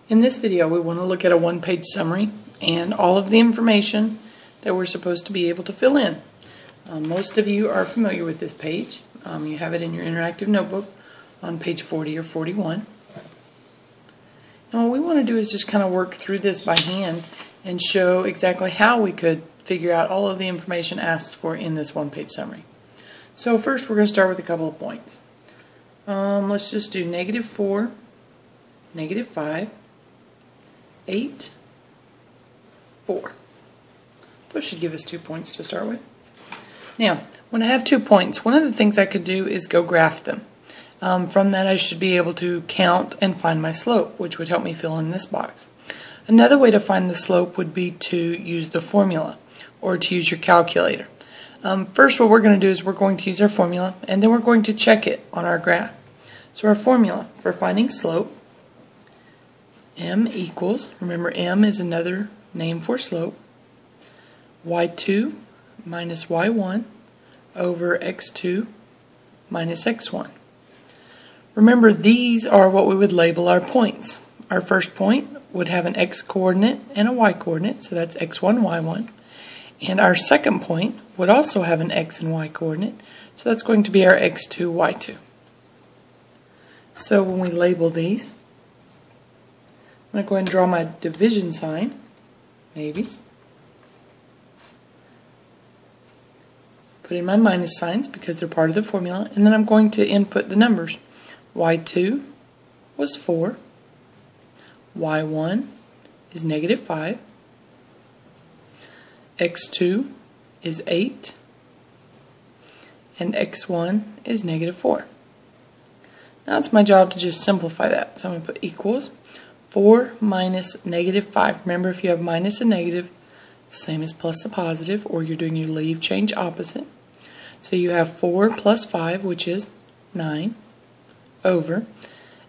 In this video, we want to look at a one-page summary and all of the information that we're supposed to be able to fill in. Most of you are familiar with this page. You have it in your interactive notebook on page 40 or 41. And what we want to do is just kind of work through this by hand and show exactly how we could figure out all of the information asked for in this one-page summary. So first we're going to start with a couple of points. Let's just do -4, -5, 8, 4. Those should give us 2 points to start with. Now, when I have 2 points, one of the things I could do is go graph them. From that I should be able to count and find my slope, which would help me fill in this box. Another way to find the slope would be to use the formula, or to use your calculator. First what we're going to do is we're going to use our formula, and then we're going to check it on our graph. So our formula for finding slope, m equals, remember m is another name for slope, y2 minus y1 over x2 minus x1. Remember, these are what we would label our points. Our first point would have an x coordinate and a y coordinate, so that's x1, y1. And our second point would also have an x and y coordinate, so that's going to be our x2, y2. So when we label these, I'm going to go ahead and draw my division sign, maybe. Put in my minus signs because they're part of the formula, and then I'm going to input the numbers. y2 was 4, y1 is -5, x2 is 8, and x1 is -4. Now it's my job to just simplify that. So I'm going to put equals 4 minus -5. Remember, if you have minus and negative, same as plus a positive, or you're doing your leave change opposite. So you have 4 plus 5, which is 9, over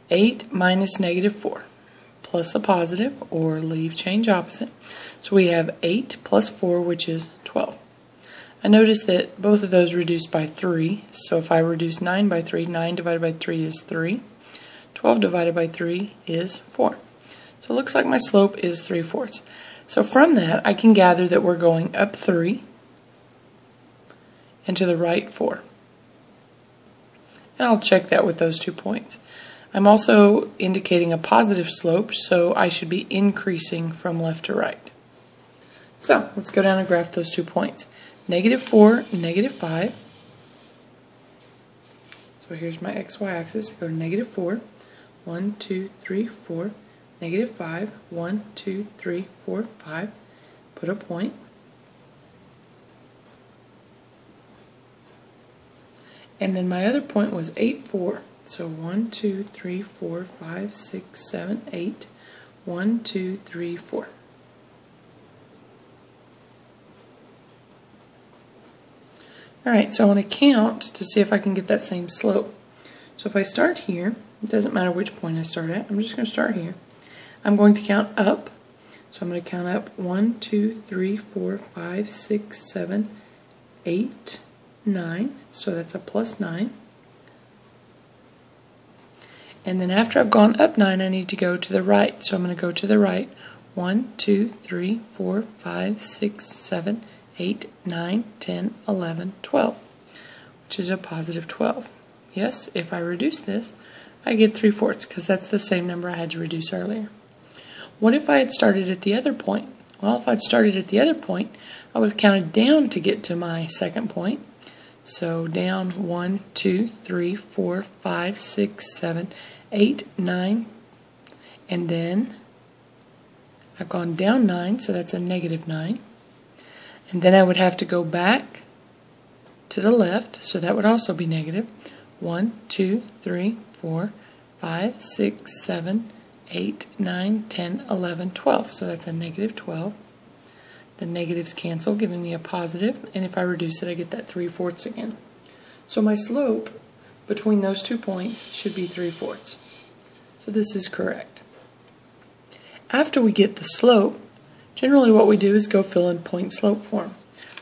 8 minus -4, plus a positive, or leave change opposite. So we have 8 plus 4, which is 12. I notice that both of those reduce by 3, so if I reduce 9 by 3, 9 divided by 3 is 3. 12 divided by 3 is 4. So it looks like my slope is 3/4. So from that, I can gather that we're going up 3 and to the right 4. And I'll check that with those 2 points. I'm also indicating a positive slope, so I should be increasing from left to right. So let's go down and graph those 2 points. -4, -5. So here's my xy axis. Go to -4, 1, 2, 3, 4. -5, 1, 2, 3, 4, 5. Put a point. And then my other point was 8, 4. So 1, 2, 3, 4, 5, 6, 7, 8. 1, 2, 3, 4. Alright, so I want to count to see if I can get that same slope. So if I start here, it doesn't matter which point I start at, I'm just going to start here. I'm going to count up. So I'm going to count up 1, 2, 3, 4, 5, 6, 7, 8, 9. So that's a plus 9. And then after I've gone up 9, I need to go to the right. So I'm going to go to the right. 1, 2, 3, 4, 5, 6, 7, 8, 9, 10, 11, 12, which is a positive 12. Yes, if I reduce this, I get 3/4 because that's the same number I had to reduce earlier. What if I had started at the other point? Well, if I'd started at the other point, I would have counted down to get to my second point. So down 1, 2, 3, 4, 5, 6, 7, 8, 9, and then I've gone down 9, so that's a -9. And then I would have to go back to the left, so that would also be negative. 1, 2, 3, 4, 5, 6, 7, 8, 9, 10, 11, 12. So that's a -12. The negatives cancel, giving me a positive, and if I reduce it, I get that 3/4 again. So my slope between those 2 points should be 3/4. So this is correct. After we get the slope, generally what we do is go fill in point slope form.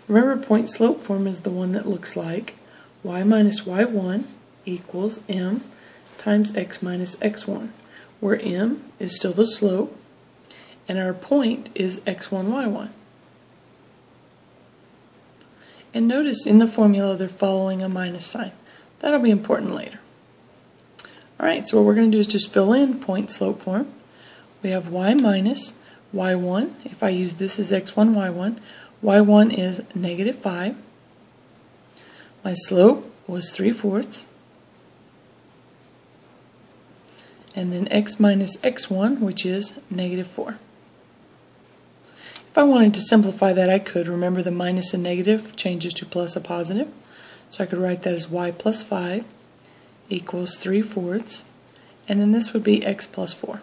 Remember, point slope form is the one that looks like y minus y1 equals m times x minus x1, where m is still the slope, and our point is x1, y1. And notice in the formula they're following a minus sign. That'll be important later. Alright, so what we're going to do is just fill in point slope form. We have y minus y1. If I use this as x1, y1, y1 is negative 5. My slope was 3/4. And then x minus x1, which is negative 4. If I wanted to simplify that, I could. Remember, the minus and negative changes to plus a positive. So I could write that as y plus 5 equals 3/4. And then this would be x plus 4.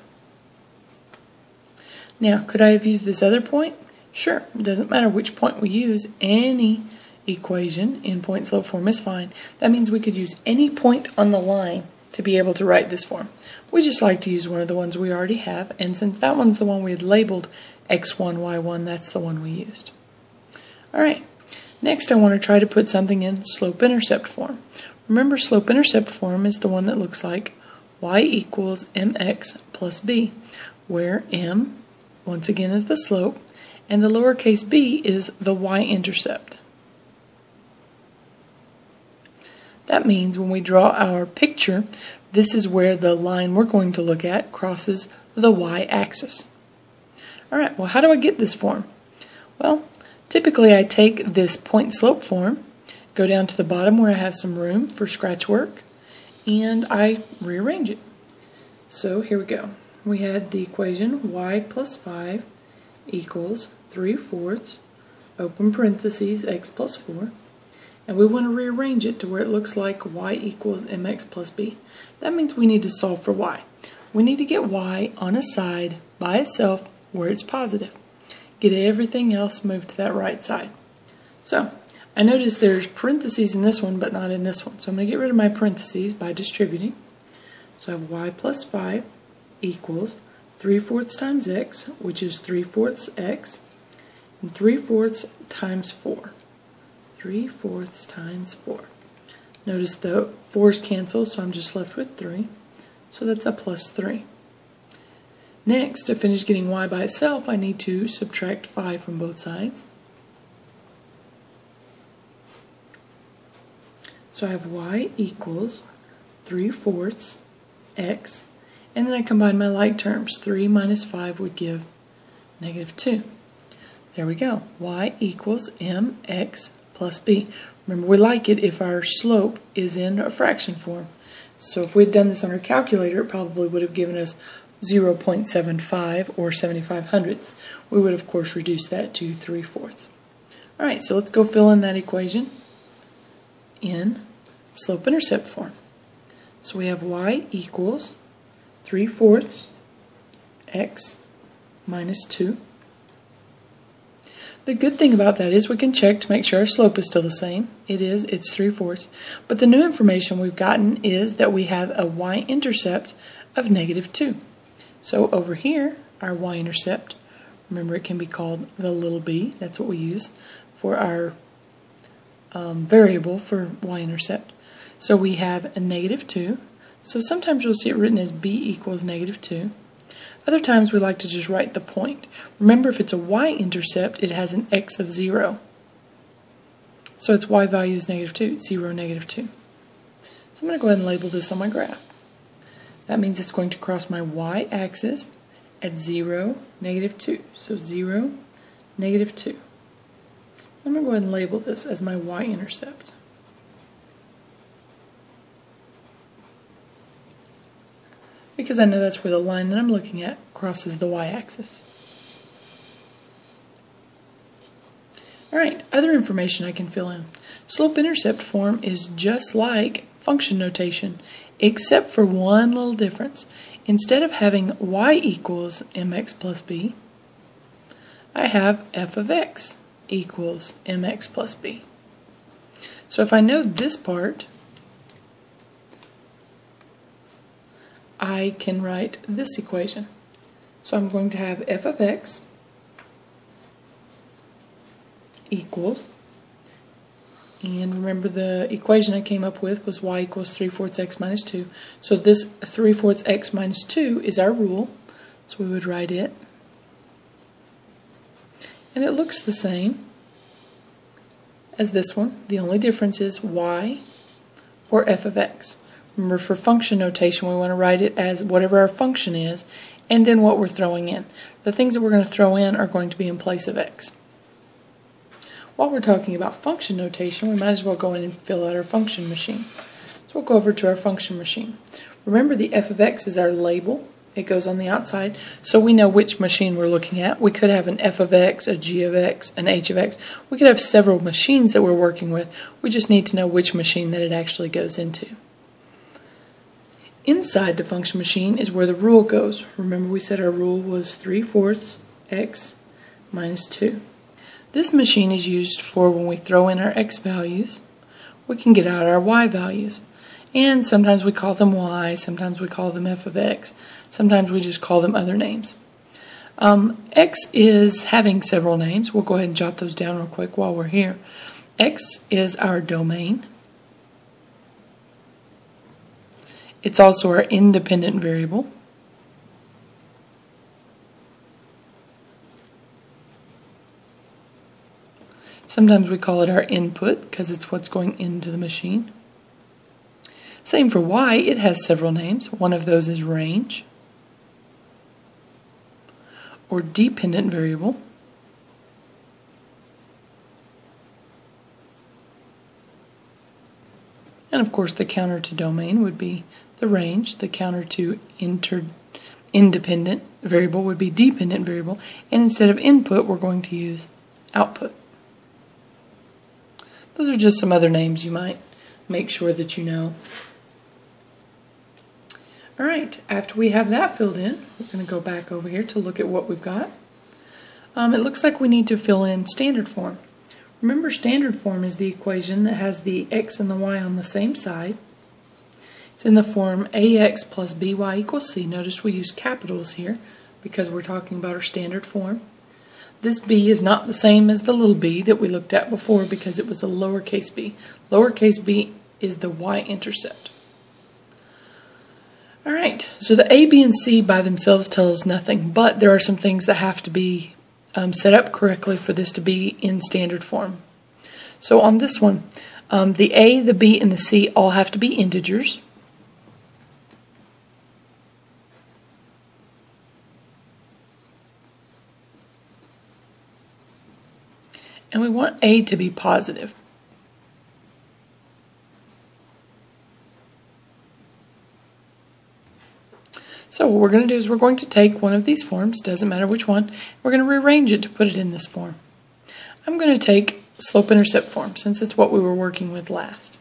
Now, could I have used this other point? Sure. It doesn't matter which point we use. Any equation in point slope form is fine. That means we could use any point on the line to be able to write this form. We just like to use one of the ones we already have, and since that one's the one we had labeled x1, y1, that's the one we used. Alright, next I want to try to put something in slope-intercept form. Remember, slope-intercept form is the one that looks like y equals mx plus b, where m, once again, is the slope, and the lowercase b is the y-intercept. That means when we draw our picture, this is where the line we're going to look at crosses the y-axis. Alright, well, how do I get this form? Well, typically I take this point slope form, go down to the bottom where I have some room for scratch work, and I rearrange it. So here we go. We had the equation y plus 5 equals 3/4, open parentheses, x plus 4. And we want to rearrange it to where it looks like y equals mx plus b. That means we need to solve for y. We need to get y on a side by itself where it's positive. Get everything else moved to that right side. So, I notice there's parentheses in this one but not in this one. So I'm going to get rid of my parentheses by distributing. So I have y plus 5 equals 3/4 times x, which is 3/4 x, and 3/4 times 4. 3/4 times 4. Notice the 4's cancel, so I'm just left with 3. So that's a plus 3. Next, to finish getting y by itself, I need to subtract 5 from both sides. So I have y equals 3/4 x, and then I combine my like terms. 3 minus 5 would give negative 2. There we go. Y equals mx plus b. Remember, we like it if our slope is in a fraction form. So if we'd done this on our calculator, it probably would have given us 0.75 or 75 hundredths. We would, of course, reduce that to 3/4. Alright, so let's go fill in that equation in slope-intercept form. So we have y equals 3/4 x minus 2. The good thing about that is we can check to make sure our slope is still the same. It is, it's 3/4. But the new information we've gotten is that we have a y-intercept of negative 2. So over here, our y-intercept, remember it can be called the little b. That's what we use for our variable for y-intercept. So we have a negative 2. So sometimes you'll see it written as b equals negative 2. Other times we like to just write the point. Remember, if it's a y-intercept, it has an x of 0. So its y value is negative 2, 0, negative 2. So I'm going to go ahead and label this on my graph. That means it's going to cross my y-axis at 0, negative 2. So 0, negative 2. I'm going to go ahead and label this as my y-intercept. Because I know that's where the line that I'm looking at crosses the y-axis. Alright, other information I can fill in. Slope-intercept form is just like function notation, except for one little difference. Instead of having y equals mx plus b, I have f of x equals mx plus b. So if I know this part, I can write this equation. So I'm going to have f of x And remember, the equation I came up with was y equals 3/4 x minus 2. So this 3/4 x minus 2 is our rule. So we would write it. And it looks the same as this one. The only difference is y or f of x. Remember, for function notation, we want to write it as whatever our function is, and then what we're throwing in. The things that we're going to throw in are going to be in place of x. While we're talking about function notation, we might as well go in and fill out our function machine. So we'll go over to our function machine. Remember, the f of x is our label. It goes on the outside, so we know which machine we're looking at. We could have an f of x, a g of x, an h of x. We could have several machines that we're working with. We just need to know which machine that it actually goes into. Inside the function machine is where the rule goes. Remember, we said our rule was 3/4 x minus 2. This machine is used for when we throw in our x values, we can get out our y values. And sometimes we call them y, sometimes we call them f of x, sometimes we just call them other names. X is having several names. We'll go ahead and jot those down real quick while we're here. X is our domain. It's also our independent variable. Sometimes we call it our input because it's what's going into the machine. Same for y, it has several names. One of those is range or dependent variable. And of course, the counter to domain would be the range. The counter to independent variable would be dependent variable. And instead of input, we're going to use output. Those are just some other names you might make sure that you know. All right, after we have that filled in, we're going to go back over here to look at what we've got. It looks like we need to fill in standard form. Remember, standard form is the equation that has the x and the y on the same side. It's in the form ax plus by equals c. Notice we use capitals here because we're talking about our standard form. This b is not the same as the little b that we looked at before because it was a lowercase b. Lowercase b is the y-intercept. Alright, so the a, b, and c by themselves tell us nothing, but there are some things that have to be set up correctly for this to be in standard form. So on this one, the a, the b, and the c all have to be integers. And we want a to be positive. So what we're going to do is we're going to take one of these forms, doesn't matter which one, we're going to rearrange it to put it in this form. I'm going to take slope-intercept form since it's what we were working with last.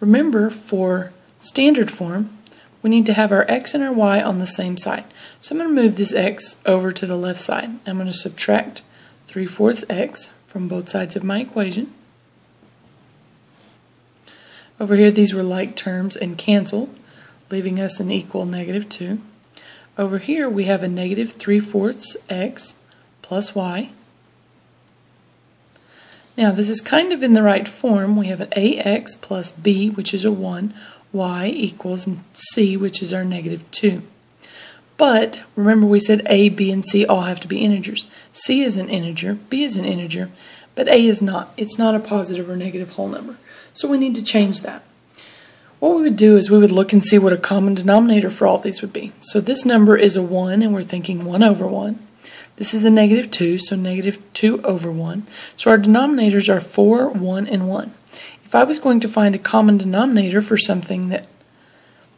Remember, for standard form, we need to have our x and our y on the same side. So I'm going to move this x over to the left side. I'm going to subtract 3/4 x from both sides of my equation. Over here, these were like terms and canceled, leaving us an equal -2. Over here, we have a -3/4 x plus y. Now, this is kind of in the right form. We have an ax plus b, which is a 1, y equals c, which is our -2. But remember, we said a, b, and c all have to be integers. C is an integer, b is an integer, but a is not. It's not a positive or negative whole number. So we need to change that. What we would do is we would look and see what a common denominator for all these would be. So this number is a 1, and we're thinking 1 over 1. This is a -2, so -2 over 1. So our denominators are 4, 1, and 1. If I was going to find a common denominator for something that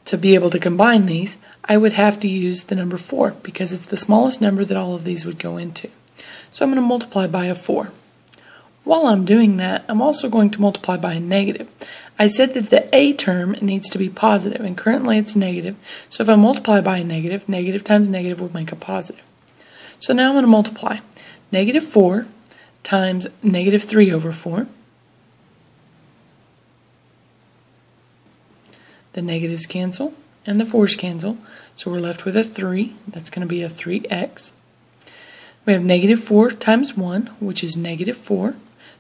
to be able to combine these, I would have to use the number 4 because it's the smallest number that all of these would go into. So I'm going to multiply by a 4. While I'm doing that, I'm also going to multiply by a negative. I said that the a term needs to be positive, and currently it's negative. So if I multiply by a negative, negative times negative will make a positive. So now I'm going to multiply -4 times -3 over 4. The negatives cancel and the 4's cancel, so we're left with a 3. That's going to be a 3x. We have -4 times 1, which is -4.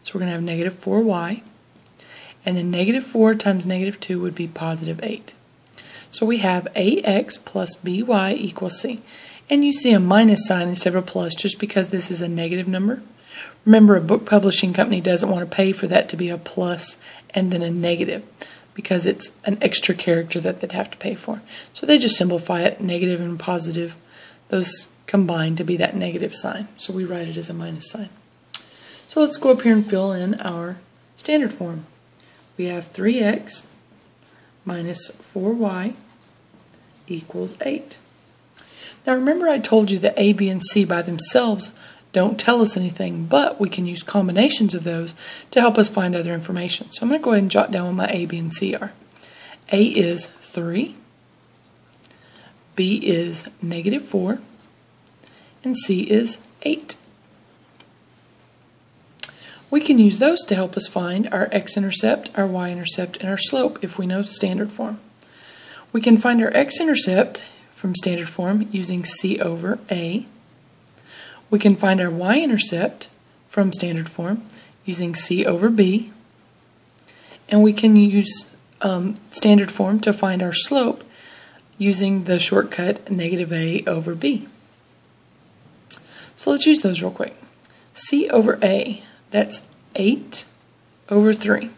So we're going to have -4y. and then negative 4 times negative 2 would be positive 8. So we have ax plus by equals c. And you see a minus sign instead of a plus just because this is a negative number. Remember, a book publishing company doesn't want to pay for that to be a plus and then a negative because it's an extra character that they'd have to pay for. So they just simplify it, negative and positive. Those combine to be that negative sign. So we write it as a minus sign. So let's go up here and fill in our standard form. We have 3x minus 4y equals 8. Now remember I told you that a, b, and c by themselves don't tell us anything, but we can use combinations of those to help us find other information. So I'm going to go ahead and jot down what my a, b, and c are. A is 3, b is negative 4, and c is 8. We can use those to help us find our x-intercept, our y-intercept, and our slope if we know standard form. We can find our x-intercept from standard form using c over a. We can find our y-intercept from standard form using c over b. And we can use standard form to find our slope using the shortcut negative a over b. So let's use those real quick. C over a, that's 8 over 3.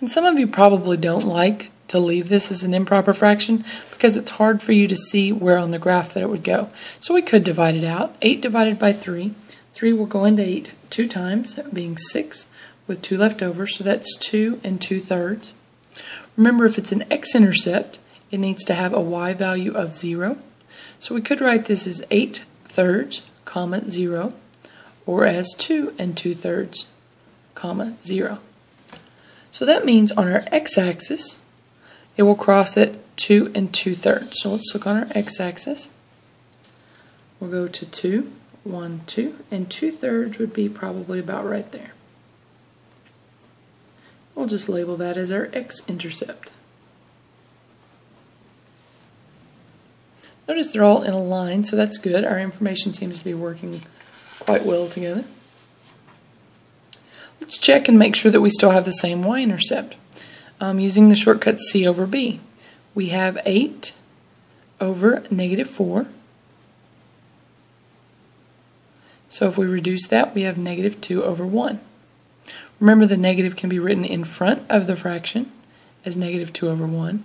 And some of you probably don't like to leave this as an improper fraction because it's hard for you to see where on the graph that it would go. So we could divide it out. 8 divided by 3. 3 will go into 8 2 times, that being 6 with 2 left over, so that's 2 2/3. Remember, if it's an x-intercept, it needs to have a y value of 0. So we could write this as 8/3, comma 0, or as 2 2/3, comma 0. So that means on our x-axis, it will cross at 2 2/3. So let's look on our x-axis. We'll go to 2, 1, 2, and 2/3 would be probably about right there. We'll just label that as our x-intercept. Notice they're all in a line, so that's good. Our information seems to be working quite well together. Let's check and make sure that we still have the same y-intercept. Using the shortcut c over b, we have 8 over negative 4. So if we reduce that, we have negative 2 over 1. Remember, the negative can be written in front of the fraction as negative 2 over 1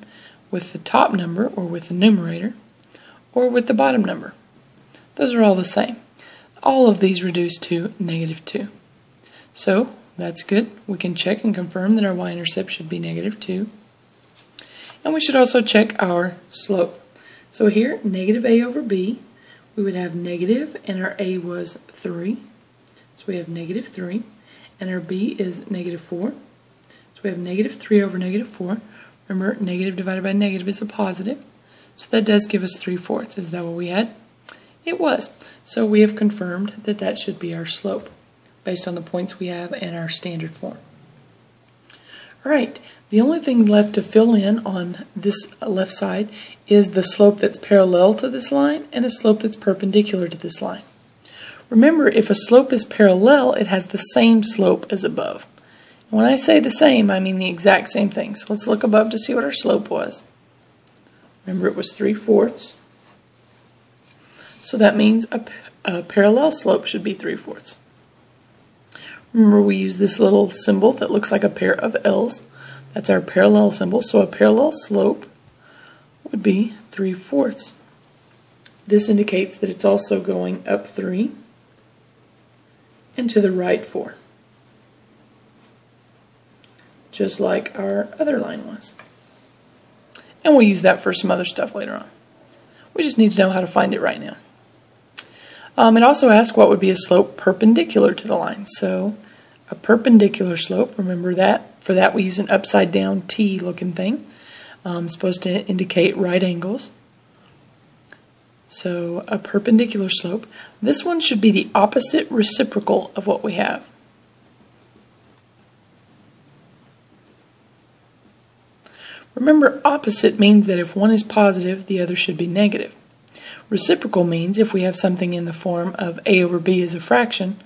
with the top number, or with the numerator, or with the bottom number. Those are all the same. All of these reduce to negative 2. So that's good. We can check and confirm that our y-intercept should be negative 2. And we should also check our slope. So here, negative a over b, we would have negative, and our a was 3. So we have negative 3. And our b is negative 4. So we have negative 3 over negative 4. Remember, negative divided by negative is a positive. So that does give us 3/4. Is that what we had? It was. So we have confirmed that that should be our slope based on the points we have in our standard form. Alright, the only thing left to fill in on this left side is the slope that's parallel to this line and a slope that's perpendicular to this line. Remember, if a slope is parallel, it has the same slope as above. And when I say the same, I mean the exact same thing. So let's look above to see what our slope was. Remember, it was 3/4. So that means a parallel slope should be 3/4. Remember, we use this little symbol that looks like a pair of L's. That's our parallel symbol. So a parallel slope would be 3/4. This indicates that it's also going up 3 and to the right 4. Just like our other line was. And we'll use that for some other stuff later on. We just need to know how to find it right now. It also asks what would be a slope perpendicular to the line. So a perpendicular slope, remember that. For that we use an upside down T looking thing. Supposed to indicate right angles. So a perpendicular slope. This one should be the opposite reciprocal of what we have. Remember, opposite means that if one is positive, the other should be negative. Reciprocal means if we have something in the form of a over b as a fraction,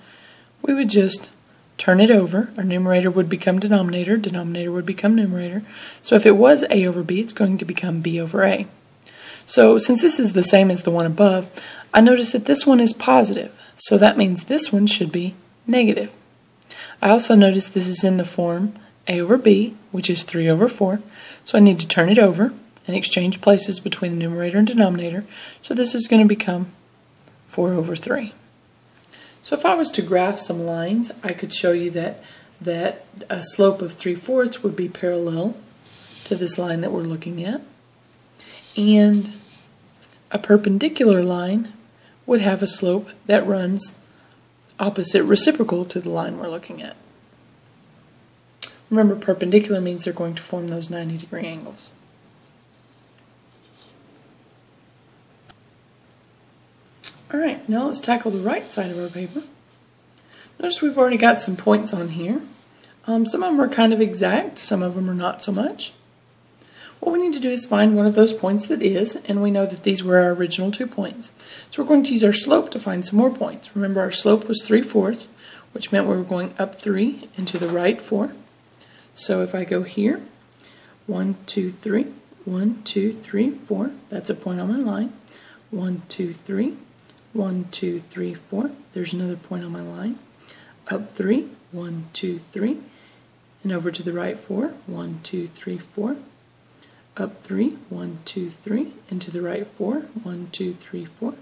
we would just turn it over. Our numerator would become denominator, denominator would become numerator. So if it was a over b, it's going to become b over a. So since this is the same as the one above, I notice that this one is positive. So that means this one should be negative. I also notice this is in the form a over b, which is 3 over 4. So I need to turn it over and exchange places between the numerator and denominator. So this is going to become 4 over 3. So if I was to graph some lines, I could show you that a slope of 3/4 would be parallel to this line that we're looking at. And a perpendicular line would have a slope that runs opposite reciprocal to the line we're looking at. Remember, perpendicular means they're going to form those 90-degree angles. Alright, now let's tackle the right side of our paper. Notice we've already got some points on here. Some of them are kind of exact, some of them are not so much. What we need to do is find one of those points that is, and we know that these were our original 2 points. So we're going to use our slope to find some more points. Remember, our slope was 3/4, which meant we were going up 3 and to the right 4. So if I go here, 1, 2, 3, 1, 2, 3, 4, that's a point on my line. 1, 2, 3, 1, 2, 3, 4, there's another point on my line. Up 3, 1, 2, 3, and over to the right 4, 1, 2, 3, 4. Up 3, 1, 2, 3, and to the right 4, 1, 2, 3, 4.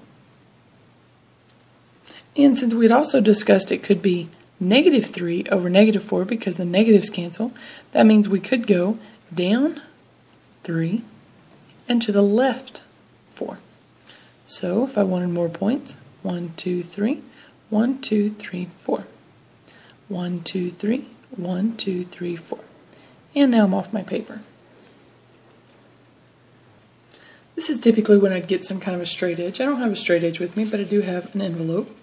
And since we had also discussed it could be -3 over -4 because the negatives cancel, that means we could go down 3 and to the left 4. So if I wanted more points, 1, 2, 3, 1, 2, 3, 4. 1, 2, 3, 1, 2, 3, 4. And now I'm off my paper. This is typically when I'd get some kind of a straight edge. I don't have a straight edge with me, but I do have an envelope.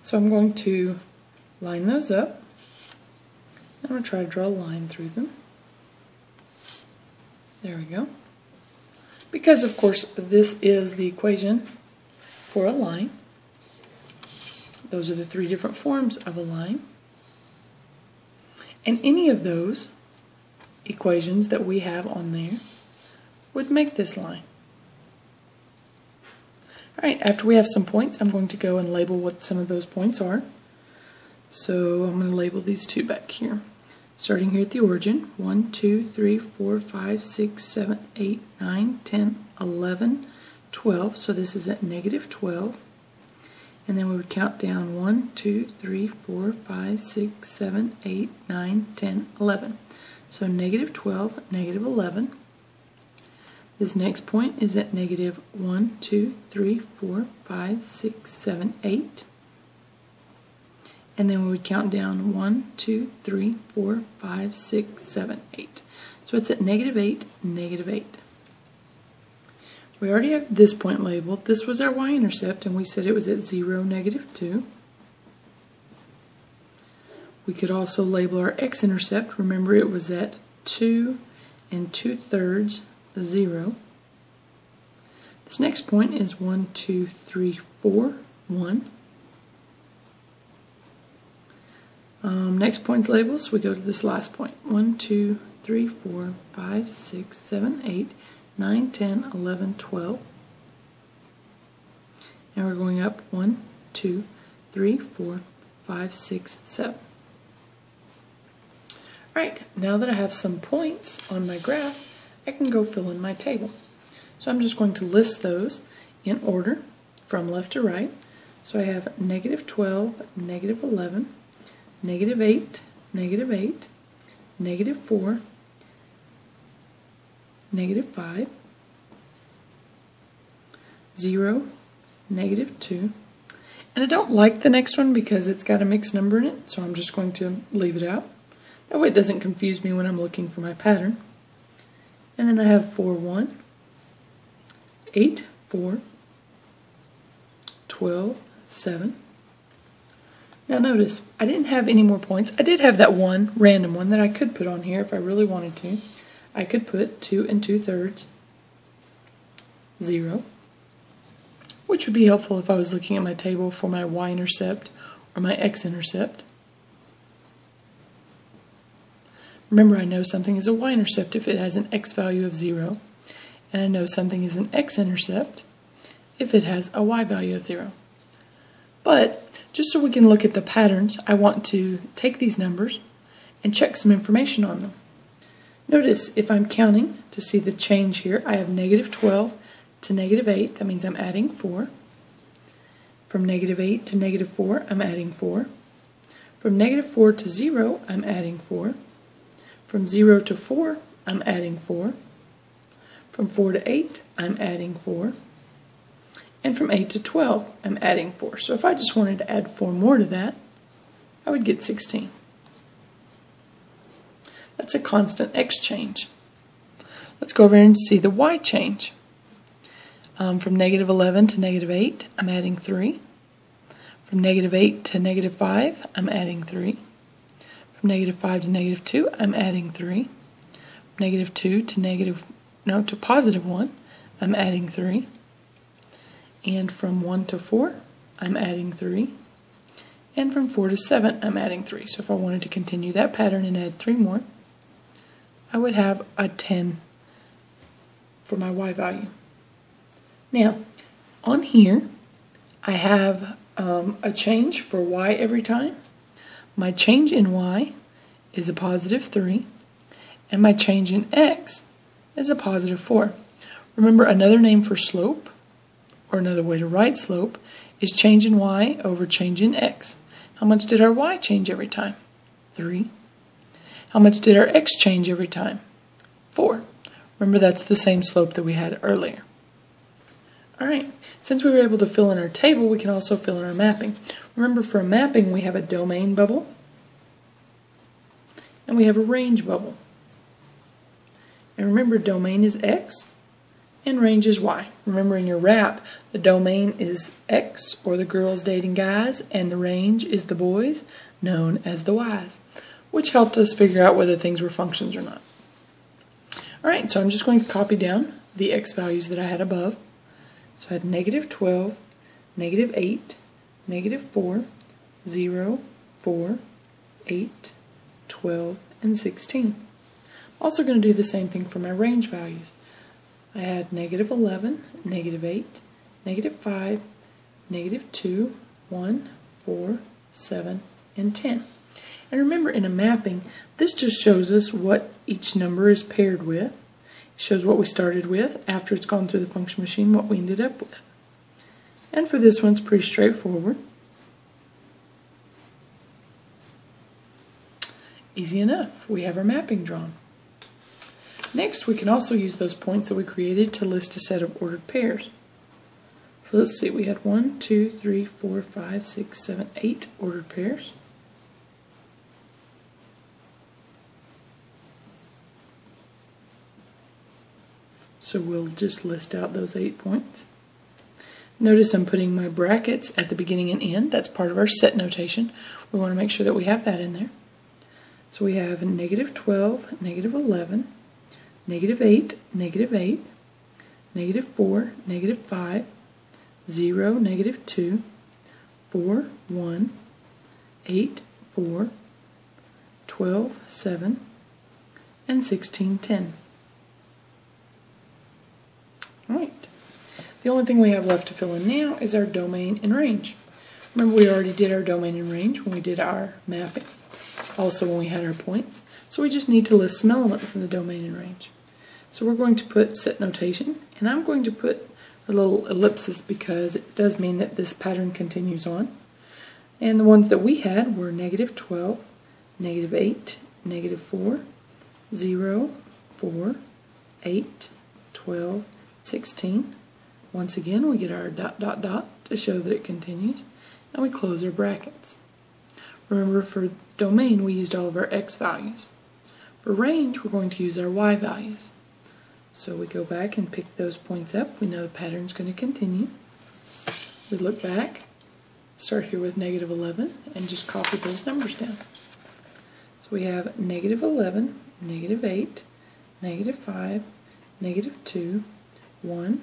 So I'm going to line those up. I'm going to try to draw a line through them. There we go. Because, of course, this is the equation for a line. Those are the 3 different forms of a line. And any of those equations that we have on there would make this line. Alright, after we have some points, I'm going to go and label what some of those points are. So I'm going to label these 2 back here. Starting here at the origin, 1, 2, 3, 4, 5, 6, 7, 8, 9, 10, 11, 12. So this is at -12. And then we would count down 1, 2, 3, 4, 5, 6, 7, 8, 9, 10, 11. So -12, -11. This next point is at -1, 2, 3, 4, 5, 6, 7, 8. And then we would count down 1, 2, 3, 4, 5, 6, 7, 8. So it's at -8, -8. We already have this point labeled. This was our y-intercept, and we said it was at 0, -2. We could also label our x-intercept. Remember, it was at 2 2/3, 0. This next point is 1, 2, 3, 4, 1. Next point's labels, we go to this last point. 1, 2, 3, 4, 5, 6, 7, 8, 9, 10, 11, 12. And we're going up 1, 2, 3, 4, 5, 6, 7. Alright, now that I have some points on my graph, I can go fill in my table. So I'm just going to list those in order from left to right. So I have -12, -11, -8, -8, -4, -5, 0, -2. And I don't like the next one because it's got a mixed number in it, so I'm just going to leave it out. That way it doesn't confuse me when I'm looking for my pattern. And then I have 4, 1, 8, 4, 12, 7. Now notice, I didn't have any more points. I did have that one random one that I could put on here if I really wanted to. I could put 2 2/3, 0, which would be helpful if I was looking at my table for my y-intercept or my x-intercept. Remember, I know something is a y-intercept if it has an x value of 0, and I know something is an x-intercept if it has a y value of 0. But just so we can look at the patterns, I want to take these numbers and check some information on them. Notice if I'm counting to see the change here, I have negative 12 to negative 8. That means I'm adding 4. From negative 8 to negative 4, I'm adding 4. From negative 4 to 0, I'm adding 4. From 0 to 4, I'm adding 4. From 4 to 8, I'm adding 4. And from 8 to 12, I'm adding 4. So if I just wanted to add 4 more to that, I would get 16. That's a constant x change. Let's go over and see the y change. From negative 11 to negative 8, I'm adding 3. From negative 8 to negative 5, I'm adding 3. From negative 5 to negative 2, I'm adding 3. From negative 2 to positive 1, I'm adding 3. And from 1 to 4, I'm adding 3. And from 4 to 7, I'm adding 3. So if I wanted to continue that pattern and add 3 more, I would have a 10 for my y value. Now, on here, I have a change for y every time. My change in y is a positive 3, and my change in x is a positive 4. Remember, another name for slope, or another way to write slope, is change in y over change in x. How much did our y change every time? 3. How much did our x change every time? 4. Remember, that's the same slope that we had earlier. Alright, since we were able to fill in our table, we can also fill in our mapping. Remember, for a mapping, we have a domain bubble, and we have a range bubble. And remember, domain is x, and range is y. Remember, in your wrap, the domain is x, or the girls dating guys, and the range is the boys, known as the y's, which helped us figure out whether things were functions or not. Alright, so I'm just going to copy down the x values that I had above. So I had negative 12, negative 8, negative 4, 0, 4, 8, 12, and 16. I'm also going to do the same thing for my range values. I had negative 11, negative 8, negative 5, negative 2, 1, 4, 7, and 10. And remember, in a mapping, this just shows us what each number is paired with. It shows what we started with after it's gone through the function machine, what we ended up with. And for this one, it's pretty straightforward. Easy enough. We have our mapping drawn. Next, we can also use those points that we created to list a set of ordered pairs. So let's see, we had 1, 2, 3, 4, 5, 6, 7, 8 ordered pairs. So we'll just list out those 8 points. Notice I'm putting my brackets at the beginning and end. That's part of our set notation. We want to make sure that we have that in there. So we have negative 12, negative 11, negative 8, negative 8, negative 4, negative 5, 0, negative 2, 4, 1, 8, 4, 12, 7, and 16, 10. Alright, the only thing we have left to fill in now is our domain and range. Remember, we already did our domain and range when we did our mapping, also when we had our points. So we just need to list some elements in the domain and range. So we're going to put set notation, and I'm going to put a little ellipsis because it does mean that this pattern continues on. And the ones that we had were negative 12, negative 8, negative 4, 0, 4, 8, 12, 16. Once again, we get our dot, dot, dot to show that it continues, and we close our brackets. Remember, for domain, we used all of our x values. For range, we're going to use our y values. So we go back and pick those points up. We know the pattern's going to continue. We look back, start here with negative 11, and just copy those numbers down. So we have negative 11, negative 8, negative 5, negative 2, 1,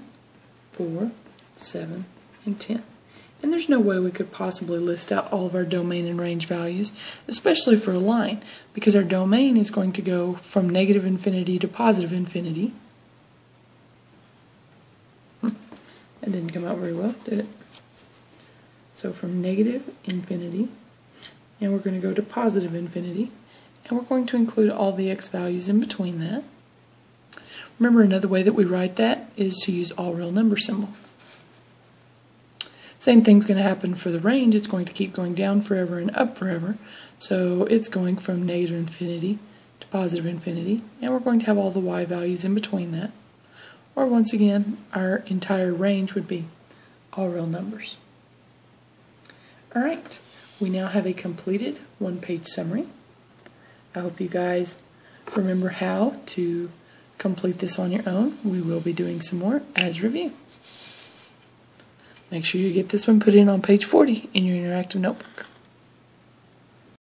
4, 7, and 10. And there's no way we could possibly list out all of our domain and range values, especially for a line, because our domain is going to go from negative infinity to positive infinity. That didn't come out very well, did it? So from negative infinity, and we're going to go to positive infinity, and we're going to include all the x values in between that. Remember, another way that we write that is to use all real number symbol. Same thing's going to happen for the range. It's going to keep going down forever and up forever. So it's going from negative infinity to positive infinity, and we're going to have all the y values in between that. Or once again, our entire range would be all real numbers. Alright, we now have a completed one-page summary. I hope you guys remember how to complete this on your own. We will be doing some more as review. Make sure you get this one put in on page 40 in your interactive notebook.